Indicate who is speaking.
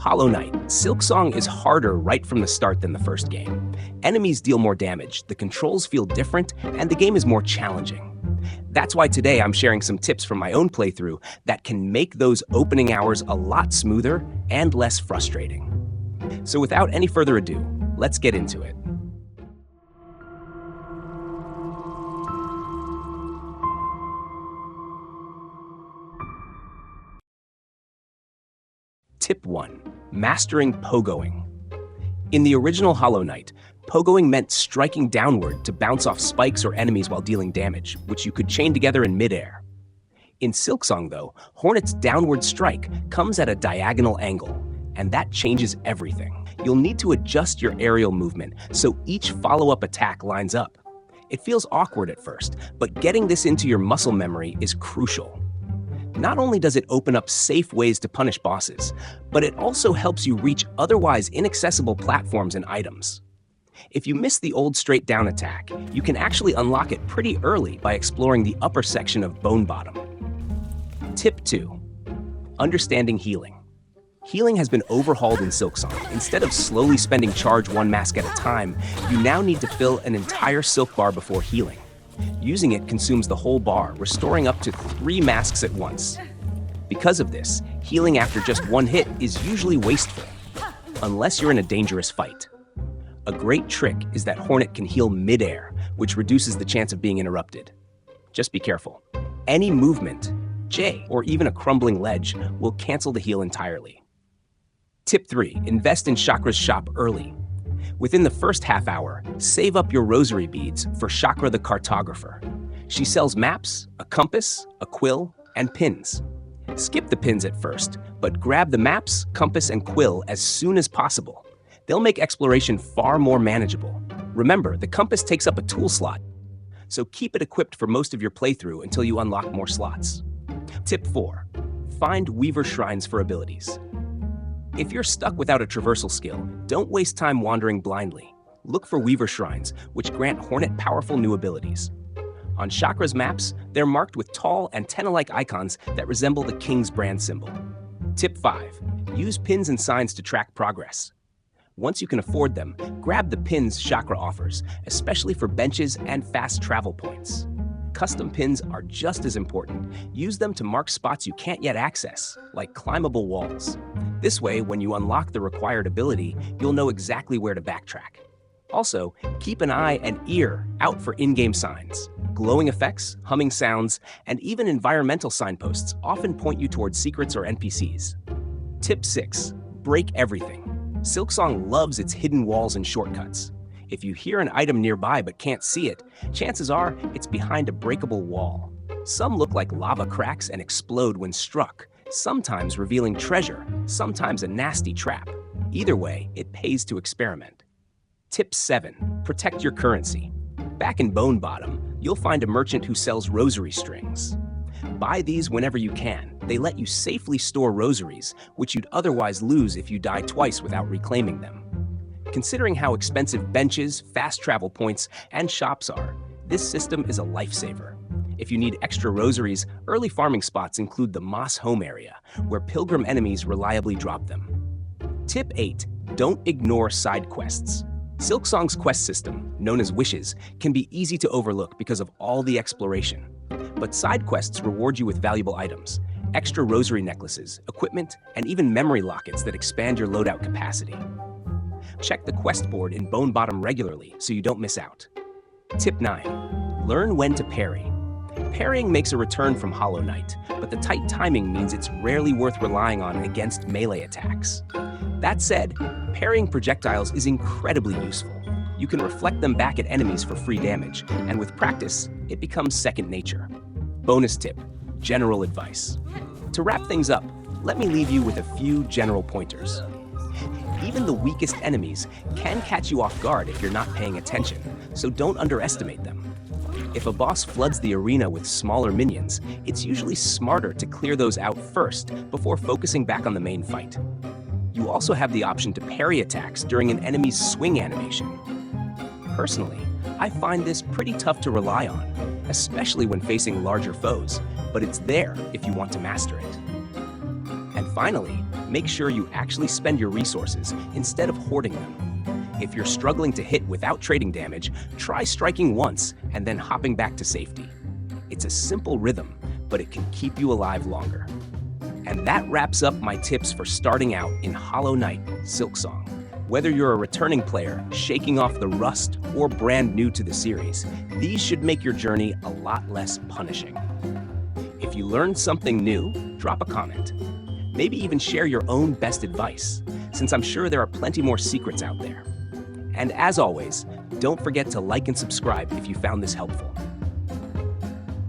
Speaker 1: Hollow Knight, Silksong is harder right from the start than the first game. Enemies deal more damage, the controls feel different, and the game is more challenging. That's why today I'm sharing some tips from my own playthrough that can make those opening hours a lot smoother and less frustrating. So without any further ado, let's get into it. Tip 1. Mastering pogoing. In the original Hollow Knight, pogoing meant striking downward to bounce off spikes or enemies while dealing damage, which you could chain together in midair. In Silksong, though, Hornet's downward strike comes at a diagonal angle, and that changes everything. You'll need to adjust your aerial movement so each follow-up attack lines up. It feels awkward at first, but getting this into your muscle memory is crucial. Not only does it open up safe ways to punish bosses, but it also helps you reach otherwise inaccessible platforms and items. If you miss the old straight down attack, you can actually unlock it pretty early by exploring the upper section of Bone Bottom. Tip 2. Understanding healing. Healing has been overhauled in Silksong. Instead of slowly spending charge one mask at a time, you now need to fill an entire silk bar before healing. Using it consumes the whole bar, restoring up to 3 masks at once. Because of this, healing after just one hit is usually wasteful, unless you're in a dangerous fight. A great trick is that Hornet can heal mid-air, which reduces the chance of being interrupted. Just be careful. Any movement, J, or even a crumbling ledge will cancel the heal entirely. Tip 3. Invest in Shakra's shop early. Within the first half hour, save up your rosary beads for Shakra the cartographer. She sells maps, a compass, a quill, and pins. Skip the pins at first, but grab the maps, compass, and quill as soon as possible. They'll make exploration far more manageable. Remember, the compass takes up a tool slot, so keep it equipped for most of your playthrough until you unlock more slots. Tip 4. Find Weaver Shrines for abilities. If you're stuck without a traversal skill, don't waste time wandering blindly. Look for Weaver Shrines, which grant Hornet powerful new abilities. On Shakra's maps, they're marked with tall, antenna-like icons that resemble the King's brand symbol. Tip 5. Use pins and signs to track progress. Once you can afford them, grab the pins Shakra offers, especially for benches and fast travel points. Custom pins are just as important. Use them to mark spots you can't yet access, like climbable walls. This way, when you unlock the required ability, you'll know exactly where to backtrack. Also, keep an eye and ear out for in-game signs. Glowing effects, humming sounds, and even environmental signposts often point you towards secrets or NPCs. Tip 6. Break everything. Silksong loves its hidden walls and shortcuts. If you hear an item nearby but can't see it, chances are it's behind a breakable wall. Some look like lava cracks and explode when struck, sometimes revealing treasure, sometimes a nasty trap. Either way, it pays to experiment. Tip 7. Protect your currency. Back in Bone Bottom, you'll find a merchant who sells rosary strings. Buy these whenever you can. They let you safely store rosaries, which you'd otherwise lose if you die twice without reclaiming them. Considering how expensive benches, fast travel points, and shops are, this system is a lifesaver. If you need extra rosaries, early farming spots include the Moss Home area, where pilgrim enemies reliably drop them. Tip 8. Don't ignore side quests. Silksong's quest system, known as wishes, can be easy to overlook because of all the exploration. But side quests reward you with valuable items, extra rosary necklaces, equipment, and even memory lockets that expand your loadout capacity. Check the quest board in Bone Bottom regularly so you don't miss out. Tip 9. Learn when to parry. Parrying makes a return from Hollow Knight, but the tight timing means it's rarely worth relying on against melee attacks. That said, parrying projectiles is incredibly useful. You can reflect them back at enemies for free damage, and with practice, it becomes second nature. Bonus tip: general advice. To wrap things up, let me leave you with a few general pointers. Even the weakest enemies can catch you off guard if you're not paying attention, so don't underestimate them. If a boss floods the arena with smaller minions, it's usually smarter to clear those out first before focusing back on the main fight. You also have the option to parry attacks during an enemy's swing animation. Personally, I find this pretty tough to rely on, especially when facing larger foes, but it's there if you want to master it. And finally, make sure you actually spend your resources instead of hoarding them. If you're struggling to hit without trading damage, try striking once and then hopping back to safety. It's a simple rhythm, but it can keep you alive longer. And that wraps up my tips for starting out in Hollow Knight Silksong. Whether you're a returning player, shaking off the rust, or brand new to the series, these should make your journey a lot less punishing. If you learned something new, drop a comment. Maybe even share your own best advice, since I'm sure there are plenty more secrets out there. And as always, don't forget to like and subscribe if you found this helpful.